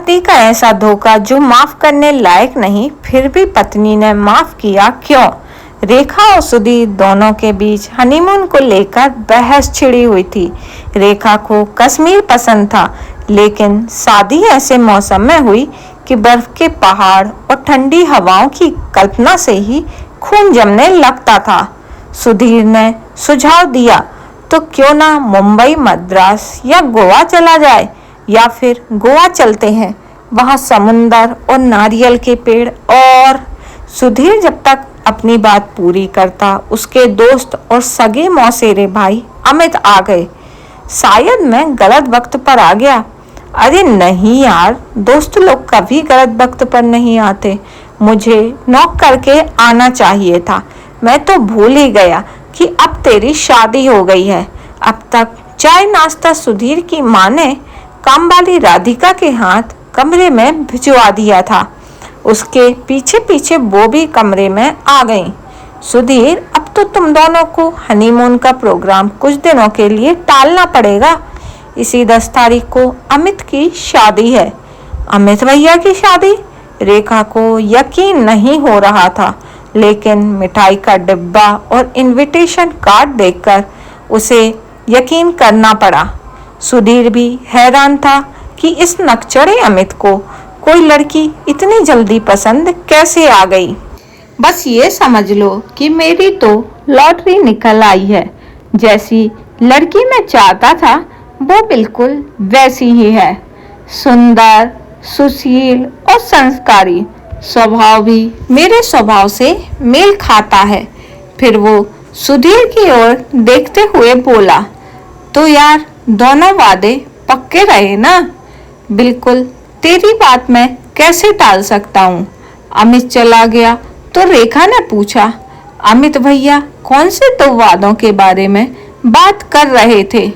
पति का ऐसा धोखा जो माफ करने लायक नहीं, फिर भी पत्नी ने माफ किया क्यों? रेखा और सुधीर दोनों के बीच हनीमून को लेकर बहस छिड़ी हुई थी। रेखा को कश्मीर पसंद था, लेकिन शादी ऐसे मौसम में हुई कि बर्फ के पहाड़ और ठंडी हवाओं की कल्पना से ही खून जमने लगता था। सुधीर ने सुझाव दिया, तो क्यों ना मुंबई, मद्रास या गोवा चला जाए, या फिर गोवा चलते हैं, वहां समुंदर और नारियल के पेड़। और सुधीर जब तक अपनी बात पूरी करता, उसके दोस्त और सगे मौसेरे भाई अमित आ गए। शायद मैं गलत वक्त पर आ गया। अरे नहीं यार, दोस्त लोग कभी गलत वक्त पर नहीं आते। मुझे नॉक करके आना चाहिए था। मैं तो भूल ही गया कि अब तेरी शादी हो गई है। अब तक चाय नाश्ता सुधीर की माँ ने काम वाली राधिका के हाथ कमरे में भिजवा दिया था। उसके पीछे पीछे वो भी कमरे में आ गई। सुधीर, अब तो तुम दोनों को हनीमून का प्रोग्राम कुछ दिनों के लिए टालना पड़ेगा। इसी 10 तारीख को अमित की शादी है। अमित भैया की शादी? रेखा को यकीन नहीं हो रहा था, लेकिन मिठाई का डिब्बा और इनविटेशन कार्ड देखकर उसे यकीन करना पड़ा। सुधीर भी हैरान था कि इस नकचढ़े अमित को कोई लड़की इतनी जल्दी पसंद कैसे आ गई। बस ये समझ लो कि मेरी तो लॉटरी निकल आई है। जैसी लड़की मैं चाहता था वो बिल्कुल वैसी ही है। सुंदर, सुशील और संस्कारी। स्वभाव भी मेरे स्वभाव से मेल खाता है। फिर वो सुधीर की ओर देखते हुए बोला, तो यार दोनों वादे पक्के रहे ना? बिल्कुल, तेरी बात मैं कैसे टाल सकता हूँ। अमित चला गया तो रेखा ने पूछा, अमित भैया कौन से 2 वादों के बारे में बात कर रहे थे?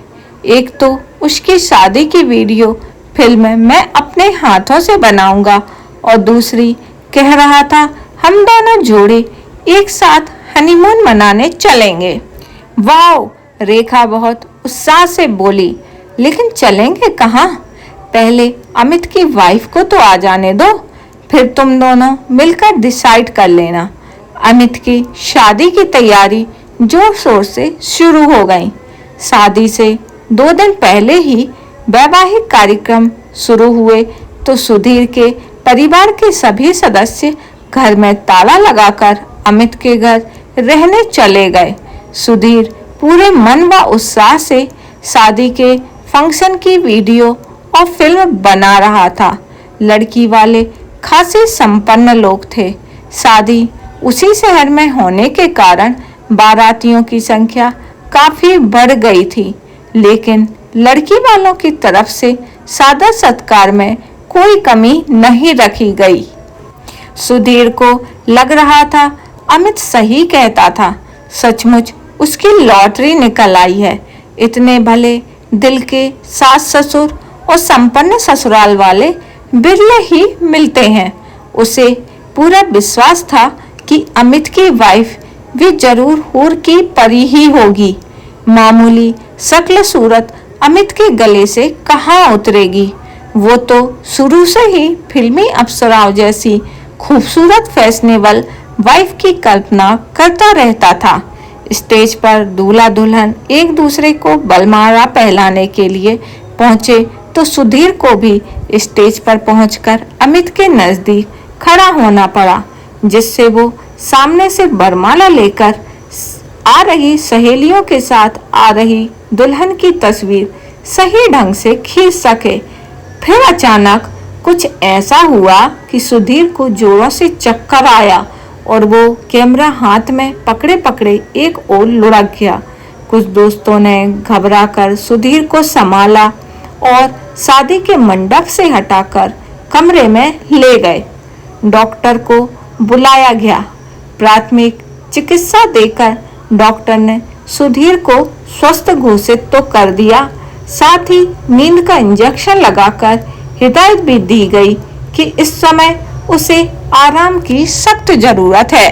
एक तो उसकी शादी की वीडियो फिल्म मैं अपने हाथों से बनाऊंगा, और दूसरी कह रहा था हम दोनों जोड़े एक साथ हनीमून मनाने चलेंगे। वाओ! रेखा बहुत उत्साह से बोली, लेकिन चलेंगे कहाँ? पहले अमित की वाइफ को तो आ जाने दो, फिर तुम दोनों मिलकर डिसाइड कर लेना। अमित की शादी की तैयारी जोर शोर से शुरू हो गई। शादी से 2 दिन पहले ही वैवाहिक कार्यक्रम शुरू हुए तो सुधीर के परिवार के सभी सदस्य घर में ताला लगाकर अमित के घर रहने चले गए। सुधीर पूरे मन व उत्साह से शादी के फंक्शन की वीडियो और फिल्म बना रहा था। लड़की वाले खासे संपन्न लोग थे। शादी उसी शहर में होने के कारण बारातियों की संख्या काफी बढ़ गई थी, लेकिन लड़की वालों की तरफ से सादर सत्कार में कोई कमी नहीं रखी गई। सुधीर को लग रहा था अमित सही कहता था। सचमुच उसकी लॉटरी निकल आई है। इतने भले दिल के सास ससुर और संपन्न ससुराल वाले बिरले ही मिलते हैं। उसे पूरा विश्वास था कि अमित की वाइफ भी जरूर हूर की परी ही होगी। मामूली शक्ल सूरत अमित के गले से कहाँ उतरेगी। वो तो शुरू से ही फिल्मी अप्सराओं जैसी खूबसूरत फैशनेबल वाइफ की कल्पना करता रहता था। स्टेज पर दूल्हा दुल्हन एक दूसरे को बलमाला पहनाने के लिए पहुंचे तो सुधीर को भी स्टेज पर पहुंचकर अमित के नजदीक खड़ा होना पड़ा, जिससे वो सामने से बरमाला लेकर आ रही सहेलियों के साथ आ रही दुल्हन की तस्वीर सही ढंग से खींच सके। फिर अचानक कुछ ऐसा हुआ कि सुधीर को जोरों से चक्कर आया और वो कैमरा हाथ में पकड़े पकड़े एक ओर लुढ़क गया। कुछ दोस्तों ने घबराकर सुधीर को संभाला और शादी के मंडप से हटाकर कमरे में ले गए। डॉक्टर को बुलाया गया। प्राथमिक चिकित्सा देकर डॉक्टर ने सुधीर को स्वस्थ घोषित तो कर दिया, साथ ही नींद का इंजेक्शन लगाकर हिदायत भी दी गई कि इस समय उसे आराम की सख्त जरूरत है।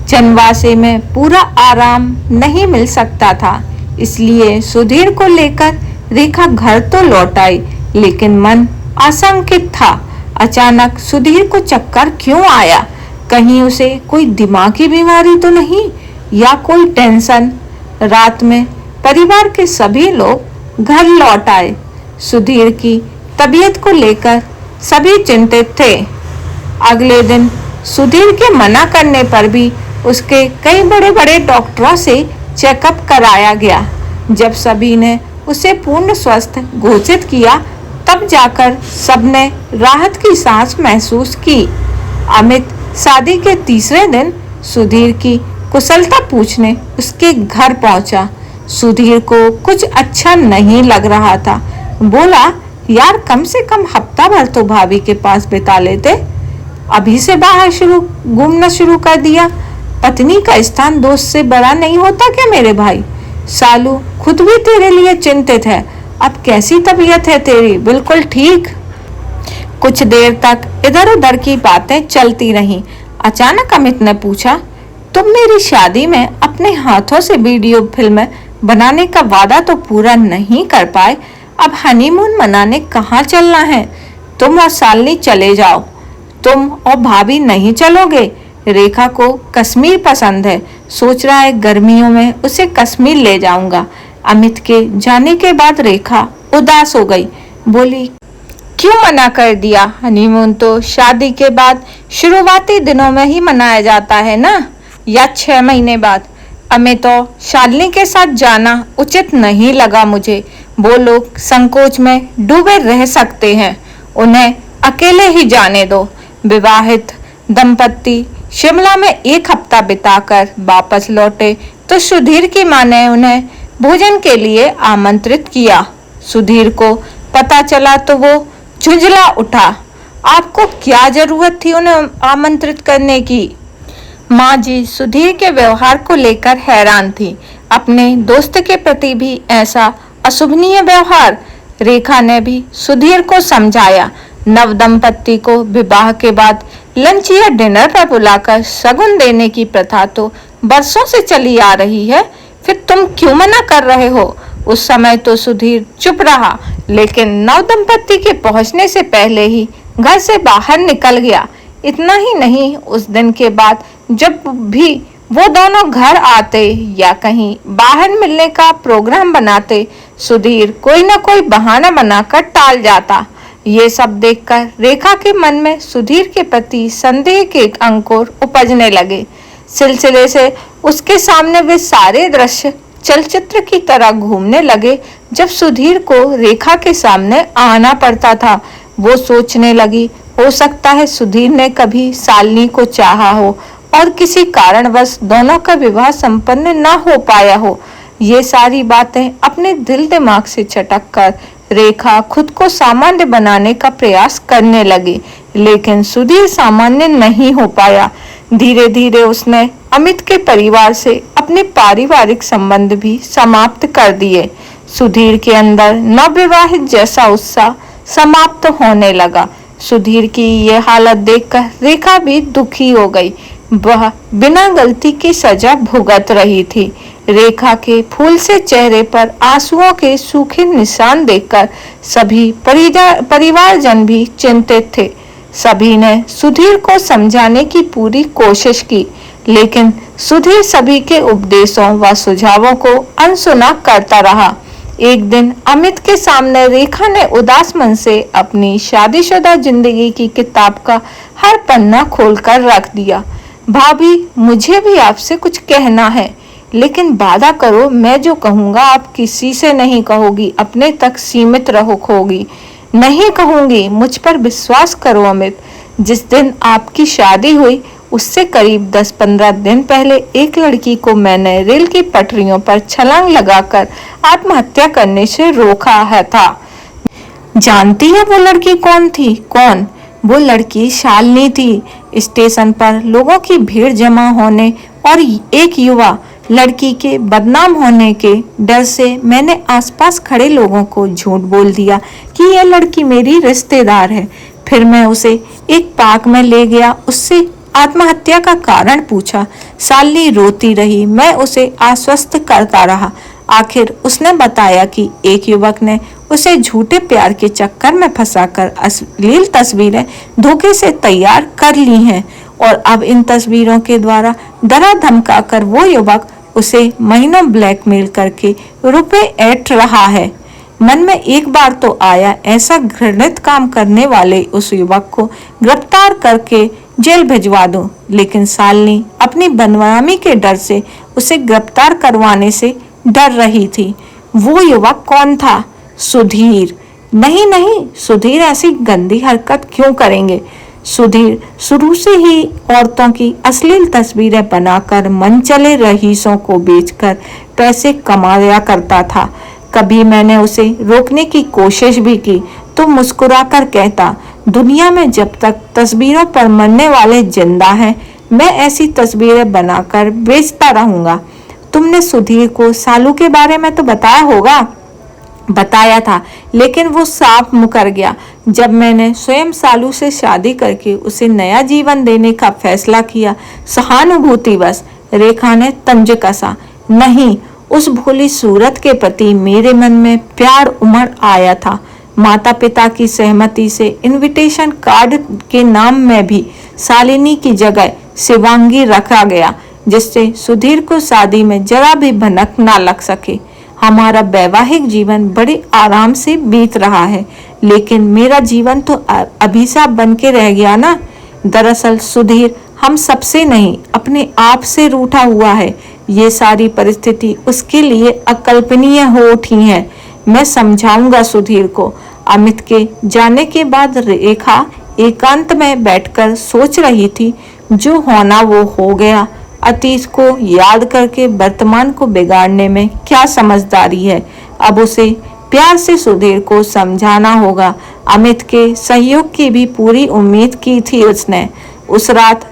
चंदवासे में पूरा आराम नहीं मिल सकता था, इसलिए सुधीर को लेकर रेखा घर तो लौट आई, लेकिन मन आशंकित था। अचानक सुधीर को चक्कर क्यों आया? कहीं उसे कोई दिमागी बीमारी तो नहीं, या कोई टेंशन? रात में परिवार के सभी लोग घर लौट आए। सुधीर की तबीयत को लेकर सभी चिंतित थे। अगले दिन सुधीर के मना करने पर भी उसके कई बड़े बड़े डॉक्टरों से चेकअप कराया गया। जब सभी ने उसे पूर्ण स्वस्थ घोषित किया, तब जाकर सबने राहत की सांस महसूस की। अमित शादी के तीसरे दिन सुधीर की कुशलता पूछने उसके घर पहुंचा। सुधीर को कुछ अच्छा नहीं लग रहा था। बोला, यार कम से कम हफ्ता भर तो भाभी के पास बिता लेते, अभी से बाहर घूमना शुरू कर दिया। पत्नी का स्थान दोस्त से बड़ा नहीं होता क्या मेरे भाई? सालू खुद भी तेरे लिए चिंतित है। अब कैसी तबीयत है तेरी? बिल्कुल ठीक। कुछ देर तक इधर उधर की बातें चलती रहीं। अचानक अमित ने पूछा, तुम मेरी शादी में अपने हाथों से वीडियो फिल्म बनाने का वादा तो पूरा नहीं कर पाए, अब हनीमून मनाने कहाँ चलना है? तुम और शालिनी चले जाओ। तुम और भाभी नहीं चलोगे? रेखा को कश्मीर पसंद है, सोच रहा है गर्मियों में उसे कश्मीर ले जाऊंगा। अमित के जाने के बाद रेखा उदास हो गई। बोली, क्यों मना कर दिया? हनीमून तो शादी के बाद शुरुआती दिनों में ही मनाया जाता है ना, या 6 महीने बाद? अमित तो शालिनी के साथ जाना उचित नहीं लगा मुझे। वो लोग संकोच में डूबे रह सकते हैं, उन्हें अकेले ही जाने दो। विवाहित दंपत्ति शिमला में 1 हफ्ता बिताकर वापस लौटे तो सुधीर की मां ने उन्हें भोजन के लिए आमंत्रित किया। सुधीर को पता चला तो वो झुंझला उठा। आपको क्या जरूरत थी उन्हें आमंत्रित करने की? माँ जी सुधीर के व्यवहार को लेकर हैरान थी। अपने दोस्त के प्रति भी ऐसा अशोभनीय व्यवहार? रेखा ने भी सुधीर को समझाया। नव दंपत्ति को विवाह के बाद लंच या डिनर पर बुलाकर शगुन देने की प्रथा तो बरसों से चली आ रही है, फिर तुम क्यों मना कर रहे हो? उस समय तो सुधीर चुप रहा, लेकिन नव दंपत्ति के पहुंचने से पहले ही घर से बाहर निकल गया। इतना ही नहीं, उस दिन के बाद जब भी वो दोनों घर आते या कहीं बाहर मिलने का प्रोग्राम बनाते, सुधीर कोई ना कोई बहाना बनाकर टाल जाता। ये सब देखकर रेखा के मन में सुधीर के प्रति संदेह के अंकुर उपजने लगे। सिलसिले से उसके सामने वे सारे दृश्य चलचित्र की तरह घूमने लगे। जब सुधीर को रेखा के सामने आना पड़ता था, वो सोचने लगी, हो सकता है सुधीर ने कभी शालिनी को चाहा हो और किसी कारणवश दोनों का विवाह संपन्न न हो पाया हो। ये सारी बातें अपने दिल दिमाग से चटक कर रेखा खुद को सामान्य बनाने का प्रयास करने लगी, लेकिन सुधीर सामान्य नहीं हो पाया। धीरे धीरे उसने अमित के परिवार से अपने पारिवारिक संबंध भी समाप्त कर दिए। सुधीर के अंदर नवविवाहित जैसा उत्साह समाप्त होने लगा। सुधीर की ये हालत देखकर रेखा भी दुखी हो गई। वह बिना गलती की सजा भुगत रही थी। रेखा के फूल से चेहरे पर आंसुओं के सूखे निशान देखकर सभी परिवारजन भी चिंतित थे। सभी ने सुधीर को समझाने की पूरी कोशिश की, लेकिन सुधीर सभी के उपदेशों व सुझावों को अनसुना करता रहा। एक दिन अमित के सामने रेखा ने उदास मन से अपनी शादीशुदा जिंदगी की किताब का हर पन्ना खोलकर रख दिया। भाभी, मुझे भी आपसे कुछ कहना है, लेकिन वादा करो मैं जो कहूँगा आप किसी से नहीं कहोगी, अपने तक सीमित रहोगी। नहीं कहूँगी, मुझ पर विश्वास करो अमित। जिस दिन आपकी शादी हुई उससे करीब 10-15 दिन पहले एक लड़की को मैंने रेल की पटरियों पर छलांग लगाकर आत्महत्या करने से रोका है था। जानती है वो लड़की कौन थी? कौन? वो लड़की शालिनी थी। स्टेशन पर लोगों की भीड़ जमा होने और एक युवा लड़की के बदनाम होने के डर से मैंने आसपास खड़े लोगों को झूठ बोल दिया कि यह लड़की मेरी रिश्तेदार है। फिर मैं उसे एक पार्क में ले गया, उससे आत्महत्या का कारण पूछा। शालिनी रोती रही, मैं उसे आश्वस्त करता रहा। आखिर उसने बताया कि एक युवक ने उसे झूठे प्यार के चक्कर में फंसाकर अश्लील तस्वीरें धोखे से तैयार कर ली हैं और अब इन तस्वीरों के द्वारा डरा धमकाकर वो युवक उसे महीनों ब्लैकमेल करके रुपए ऐंठ रहा है। मन में एक बार तो आया ऐसा घृणित काम करने वाले उस युवक को गिरफ्तार करके जेल भिजवा दूं, लेकिन शालिनी अपनी बदनामी के डर से उसे गिरफ्तार करवाने से डर रही थी। वो युवक कौन था? सुधीर। नहीं नहीं, सुधीर ऐसी गंदी हरकत क्यों करेंगे? सुधीर शुरू से ही औरतों की अश्लील तस्वीरें बनाकर मनचले रईसों को बेचकर पैसे कमाया करता था। कभी मैंने उसे रोकने की कोशिश भी की तो मुस्कुराकर कहता, दुनिया में जब तक तस्वीरों पर मरने वाले जिंदा हैं, मैं ऐसी तस्वीरें बनाकर बेचता रहूंगा। तुमने सुधीर को सालू के बारे में तो बताया होगा? बताया था, लेकिन वो साफ मुकर गया जब मैंने स्वयं सालू से शादी करके उसे नया जीवन देने का फैसला किया। सहानुभूतिवश रेखा ने तंज कसा। नहीं, उस भोली सूरत के प्रति मेरे मन में प्यार उमड़ आया था। माता पिता की सहमति से इनविटेशन कार्ड के नाम में भी शालिनी की जगह शिवांगी रखा गया, जिससे सुधीर को शादी में जरा भी भनक ना लग सके। हमारा वैवाहिक जीवन बड़े आराम से बीत रहा है, लेकिन मेरा जीवन तो अभिशाप बन के रह गया ना। दरअसल सुधीर हम सबसे नहीं, अपने आप से रूठा हुआ है। ये सारी परिस्थिति उसके लिए अकल्पनीय हो उठी है। मैं समझाऊंगा सुधीर को। अमित के जाने के बाद रेखा एकांत में बैठकर सोच रही थी, जो होना वो हो गया। अतीत को याद करके वर्तमान को बिगाड़ने में क्या समझदारी है। अब उसे प्यार से सुधीर को समझाना होगा। अमित के सहयोग की भी पूरी उम्मीद की थी उसने। उस रात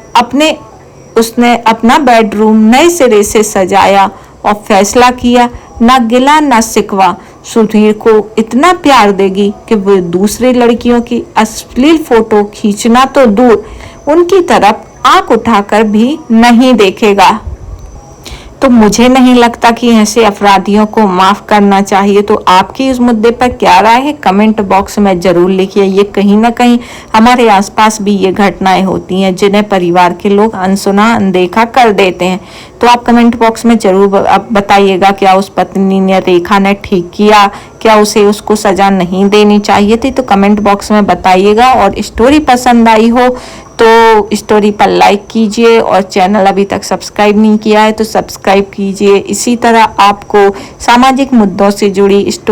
उसने अपना बेडरूम नए सिरे से सजाया और फैसला किया, ना गिला ना शिकवा। सुधीर को इतना प्यार देगी कि वो दूसरी लड़कियों की अश्लील फोटो खींचना तो दूर, उनकी तरफ आंख उठाकर भी नहीं देखेगा। तो मुझे नहीं लगता कि ऐसे अपराधियों को माफ करना चाहिए। तो आपकी इस मुद्दे पर क्या राय है, कमेंट बॉक्स में जरूर लिखिए। ये कहीं ना कहीं हमारे आसपास भी ये घटनाएं होती हैं जिन्हें परिवार के लोग अनसुना अनदेखा कर देते हैं। तो आप कमेंट बॉक्स में जरूर बताइएगा, क्या उस पत्नी ने, रेखा ने ठीक किया? क्या उसको सजा नहीं देनी चाहिए थी? तो कमेंट बॉक्स में बताइएगा। और स्टोरी पसंद आई हो तो स्टोरी पर लाइक कीजिए, और चैनल अभी तक सब्सक्राइब नहीं किया है तो सब्सक्राइब कीजिए। इसी तरह आपको सामाजिक मुद्दों से जुड़ी स्टोरी